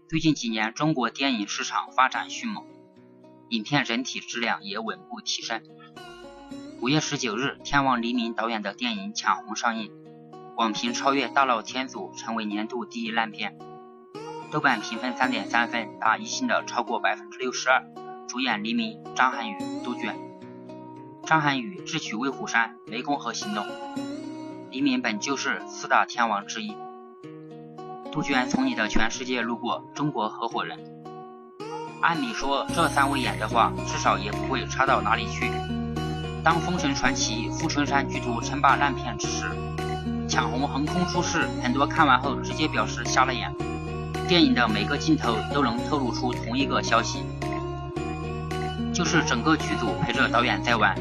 最近几年，中国电影市场发展迅猛，影片整体质量也稳步提升。5月19日，天王黎明导演的电影《抢红》上映，网评超越《大闹天竺》，成为年度第一烂片。豆瓣评分3.3分，打一星的超过62%。主演黎明、张涵予、杜鹃。张涵予智取威虎山，湄公河行动。黎明本就是4大天王之一。杜鹃从你的全世界路过，中国合伙人。按理说这3位演的话，至少也不会差到哪里去。当封神传奇、富春山居图称霸烂片之时，抢红横空出世，很多看完后直接表示瞎了眼。电影的每个镜头都能透露出同一个消息，就是整个剧组陪着导演在玩。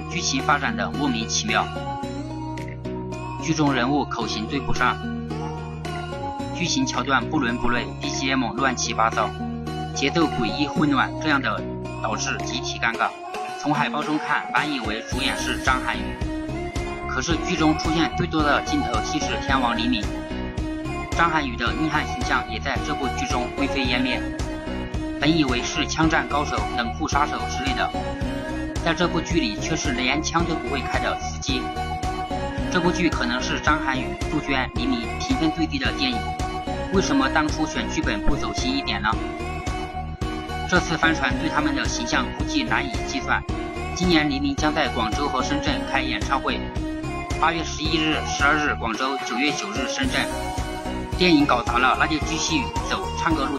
剧情发展的莫名其妙，剧中人物口型对不上，剧情桥段不伦不类， BGM 乱七八糟，节奏诡异混乱，这样的导致集体尴尬。从海报中看，本以为主演是张涵予，可是剧中出现最多的镜头戏是天王黎明，张涵予的硬汉形象也在这部剧中灰飞烟灭。本以为是枪战高手、冷酷杀手之类的，在这部剧里却是连枪都不会开的司机。这部剧可能是张涵予、杜鹃、黎明评分最低的电影，为什么当初选剧本不走心一点呢？这次帆船对他们的形象估计难以计算。今年黎明将在广州和深圳开演唱会，8月11日、12日广州，9月9日深圳。电影搞砸了，那就继续走唱歌路。